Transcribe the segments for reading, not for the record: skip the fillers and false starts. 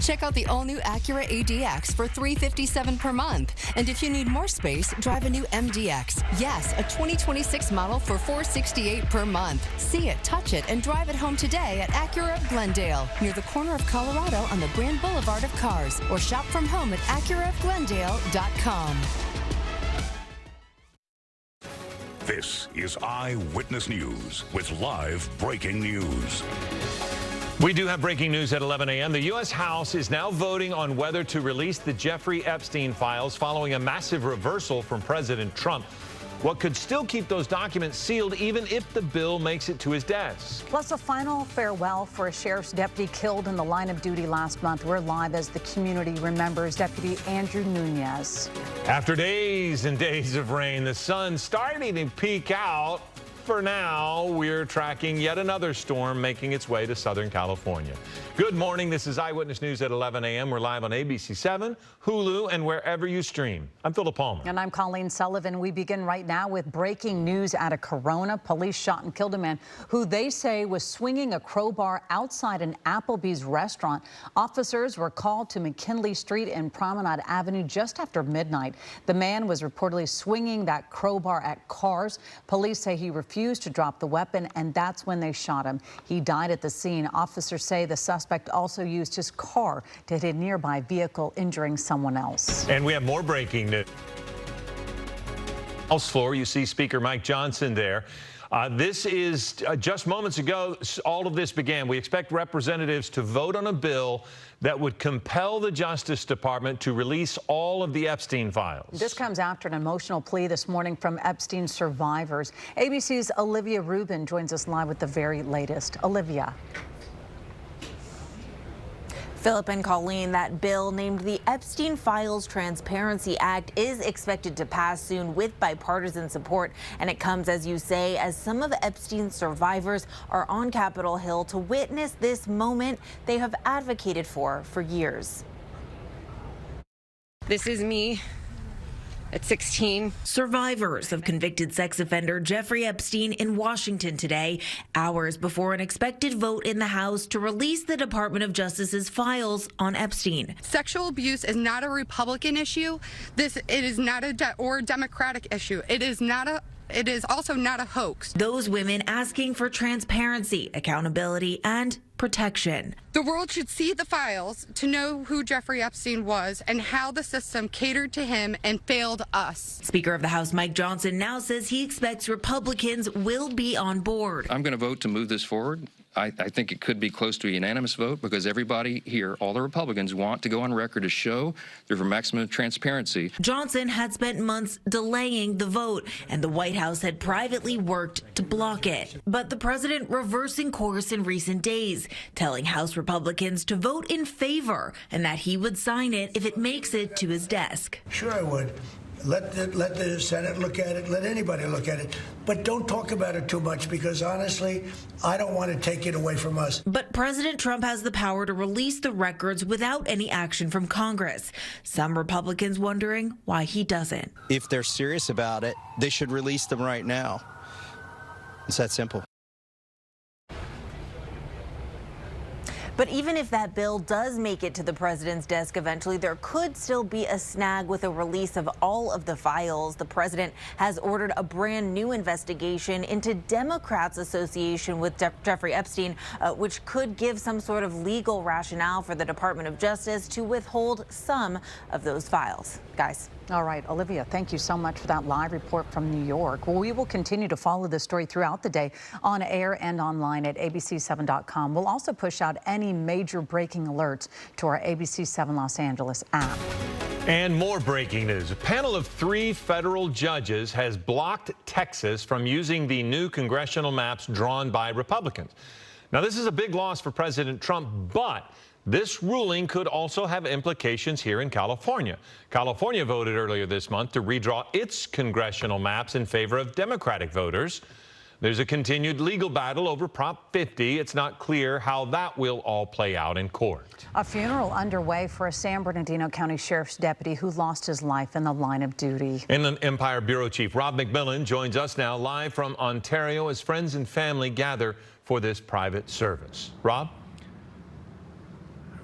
Check out the all-new Acura ADX for $357 per month. And if you need more space, drive a new MDX. Yes, a 2026 model for $468 per month. See it, touch it, and drive it home today at Acura of Glendale, near the corner of Colorado on the Grand Boulevard of Cars, or shop from home at AcuraofGlendale.com. This is Eyewitness News with live breaking news. We do have breaking news at 11 a.m. The U.S. House is now voting on whether to release the Jeffrey Epstein files following a massive reversal from President Trump. What could still keep those documents sealed even if the bill makes it to his desk. Plus a final farewell for a sheriff's deputy killed in the line of duty last month. We're live as the community remembers Deputy Andrew Nunez. After days and days of rain, the sun's starting to peek out. For now, we're tracking yet another storm making its way to Southern California. Good morning. This is Eyewitness News at 11 a.m. We're live on ABC 7, Hulu, and wherever you stream. I'm Philip Palmer. And I'm Colleen Sullivan. We begin right now with breaking news out of Corona. Police shot and killed a man who they say was swinging a crowbar outside an Applebee's restaurant. Officers were called to McKinley Street and Promenade Avenue just after midnight. The man was reportedly swinging that crowbar at cars. Police say he refused to drop the weapon, and that's when they shot him. He died at the scene. Officers say the suspect also used his car to hit a nearby vehicle, injuring someone else. And we have more breaking news. House floor, you see Speaker Mike Johnson there. This is just moments ago, all of this began. We expect representatives to vote on a bill that would compel the Justice Department to release all of the Epstein files. This comes after an emotional plea this morning from Epstein survivors. ABC's Olivia Rubin joins us live with the very latest. Olivia. Philip and Colleen, that bill named the Epstein Files Transparency Act is expected to pass soon with bipartisan support. And it comes, as you say, as some of Epstein's survivors are on Capitol Hill to witness this moment they have advocated for years. This is me at 16. Survivors of convicted sex offender Jeffrey Epstein in Washington today, hours before an expected vote in the House to release the Department of Justice's files on Epstein. Sexual abuse is not a Republican issue. It is not a Democratic issue. It is also not a hoax. Those women asking for transparency, accountability, and protection. The world should see the files to know who Jeffrey Epstein was and how the system catered to him and failed us. Speaker of the House Mike Johnson now says he expects Republicans will be on board. I'm going to vote to move this forward. I think it could be close to a unanimous vote because everybody here, all the Republicans, want to go on record to show they're for maximum transparency. Johnson had spent months delaying the vote, and the White House had privately worked to block it. But the president reversing course in recent days, telling House Republicans to vote in favor and that he would sign it if it makes it to his desk. Sure, I would. Let the Senate look at it. Let anybody look at it. But don't talk about it too much because, honestly, I don't want to take it away from us. But President Trump has the power to release the records without any action from Congress. Some Republicans wondering why he doesn't. If they're serious about it, they should release them right now. It's that simple. But even if that bill does make it to the president's desk eventually, there could still be a snag with a release of all of the files. The president has ordered a brand new investigation into Democrats' association with Jeffrey Epstein, which could give some sort of legal rationale for the Department of Justice to withhold some of those files. Guys. All right, Olivia, thank you so much for that live report from New York. Well, we will continue to follow this story throughout the day on air and online at abc7.com. We'll also push out any major breaking alerts to our ABC 7 Los Angeles app. And more breaking news. A panel of 3 federal judges has blocked Texas from using the new congressional maps drawn by Republicans. Now, this is a big loss for President Trump, but this ruling could also have implications here in California. California voted earlier this month to redraw its congressional maps in favor of Democratic voters. There's a continued legal battle over Prop 50. It's not clear how that will all play out in court. A funeral underway for a San Bernardino County Sheriff's deputy who lost his life in the line of duty. Inland Empire Bureau Chief Rob McMillan joins us now live from Ontario as friends and family gather for this private service. Rob?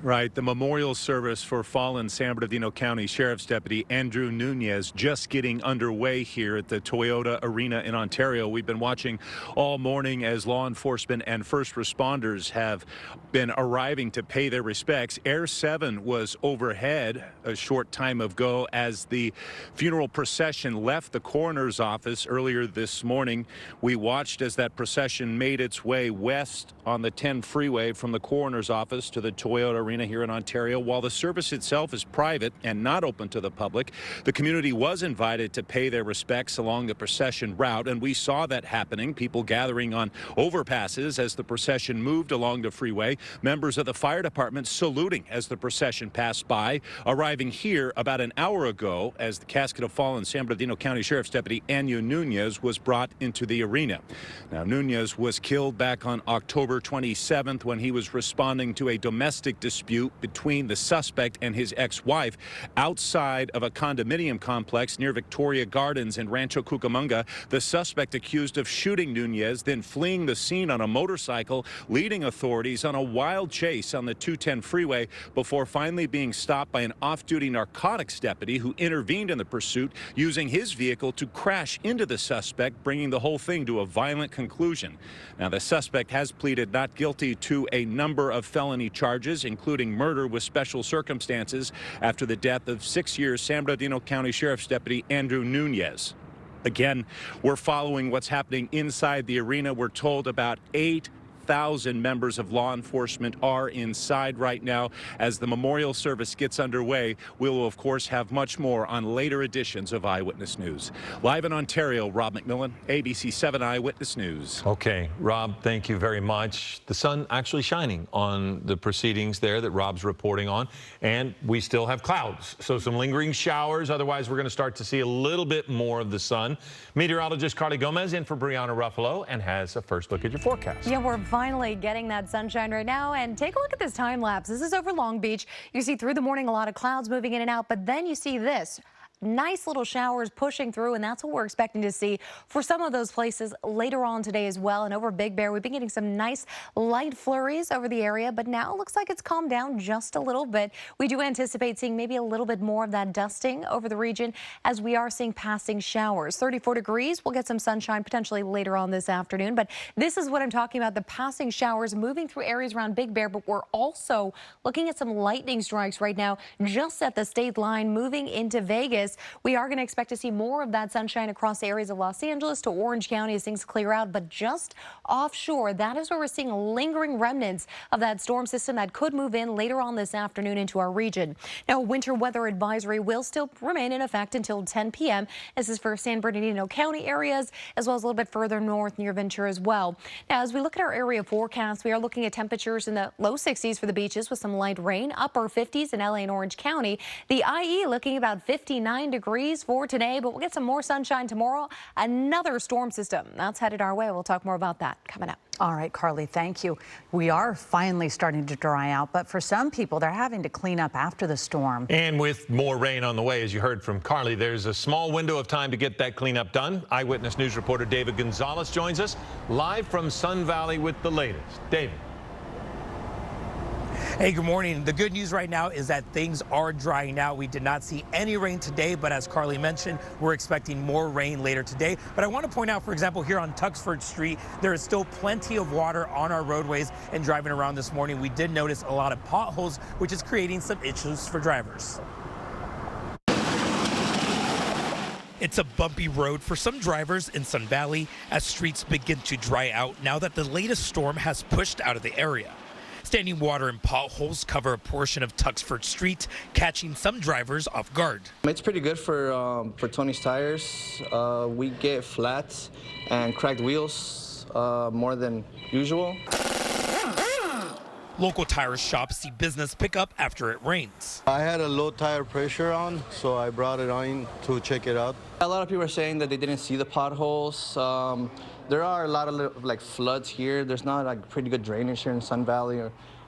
Right. The memorial service for fallen San Bernardino County Sheriff's Deputy Andrew Nunez just getting underway here at the Toyota Arena in Ontario. We've been watching all morning as law enforcement and first responders have been arriving to pay their respects. Air 7 was overhead a short time ago as the funeral procession left the coroner's office earlier this morning. We watched as that procession made its way west on the 10 freeway from the coroner's office to the Toyota Arena here in Ontario. While the service itself is private and not open to the public, the community was invited to pay their respects along the procession route, and we saw that happening. People gathering on overpasses as the procession moved along the freeway. Members of the fire department saluting as the procession passed by, arriving here about an hour ago as the casket of fallen San Bernardino County Sheriff's Deputy Andrew Nunez was brought into the arena. Now, Nunez was killed back on October 27th when he was responding to a domestic dispute between the suspect and his ex-wife outside of a condominium complex near Victoria Gardens in Rancho Cucamonga. The suspect accused of shooting Nunez, then fleeing the scene on a motorcycle, leading authorities on a wild chase on the 210 freeway before finally being stopped by an off-duty narcotics deputy who intervened in the pursuit, using his vehicle to crash into the suspect, bringing the whole thing to a violent conclusion. Now, the suspect has pleaded not guilty to a number of felony charges, including murder with special circumstances, after the death of 6-year San Bernardino County Sheriff's Deputy Andrew Nunez. Again, we're following what's happening inside the arena. We're told about 8,000 members of law enforcement are inside right now. As the memorial service gets underway, we will, of course, have much more on later editions of Eyewitness News. Live in Ontario, Rob McMillan, ABC 7 Eyewitness News. Okay, Rob, thank you very much. The sun actually shining on the proceedings there that Rob's reporting on, and we still have clouds, so some lingering showers. Otherwise, we're going to start to see a little bit more of the sun. Meteorologist Carly Gomez in for Brianna Ruffalo and has a first look at your forecast. Yeah, we're finally getting that sunshine right now, and take a look at this time lapse. This is over Long Beach. You see through the morning a lot of clouds moving in and out, but then you see this. Nice little showers pushing through, and that's what we're expecting to see for some of those places later on today as well. And over Big Bear, we've been getting some nice light flurries over the area, but now it looks like it's calmed down just a little bit. We do anticipate seeing maybe a little bit more of that dusting over the region as we are seeing passing showers. 34 degrees. We'll get some sunshine potentially later on this afternoon, but this is what I'm talking about, the passing showers moving through areas around Big Bear, but we're also looking at some lightning strikes right now just at the state line moving into Vegas. We are going to expect to see more of that sunshine across the areas of Los Angeles to Orange County as things clear out, but just offshore, that is where we're seeing lingering remnants of that storm system that could move in later on this afternoon into our region. Now, winter weather advisory will still remain in effect until 10 p.m. This is for San Bernardino County areas, as well as a little bit further north near Ventura as well. Now, as we look at our area forecast, we are looking at temperatures in the low 60s for the beaches with some light rain, upper 50s in LA and Orange County. The IE looking about 59 degrees for today, but we'll get some more sunshine tomorrow. Another storm system that's headed our way. We'll talk more about that coming up. All right, Carly, thank you. We are finally starting to dry out, but for some people, they're having to clean up after the storm. And with more rain on the way, as you heard from Carly, there's a small window of time to get that cleanup done. Eyewitness News reporter David Gonzalez joins us live from Sun Valley with the latest. David. Hey, good morning. The good news right now is that things are drying out. We did not see any rain today, but as Carly mentioned, we're expecting more rain later today. But I want to point out, for example, here on Tuxford Street, there is still plenty of water on our roadways, and driving around this morning, we did notice a lot of potholes, which is creating some issues for drivers. It's a bumpy road for some drivers in Sun Valley as streets begin to dry out now that the latest storm has pushed out of the area. Standing water and potholes cover a portion of Tuxford Street, catching some drivers off guard. It's pretty good for Tony's tires. We get flats and cracked wheels more than usual. Local tire shops see business pick up after it rains. I had a low tire pressure on, so I brought it on to check it out. A lot of people are saying that they didn't see the potholes. There are a lot of like floods here. There's not like pretty good drainage here in Sun Valley,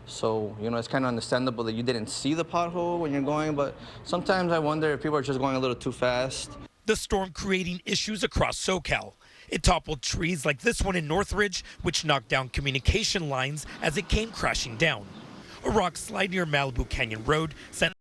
so you know it's kind of understandable that you didn't see the pothole when you're going. But sometimes I wonder if people are just going a little too fast. The storm creating issues across SoCal. It toppled trees like this one in Northridge, which knocked down communication lines as it came crashing down. A rock slide near Malibu Canyon Road sent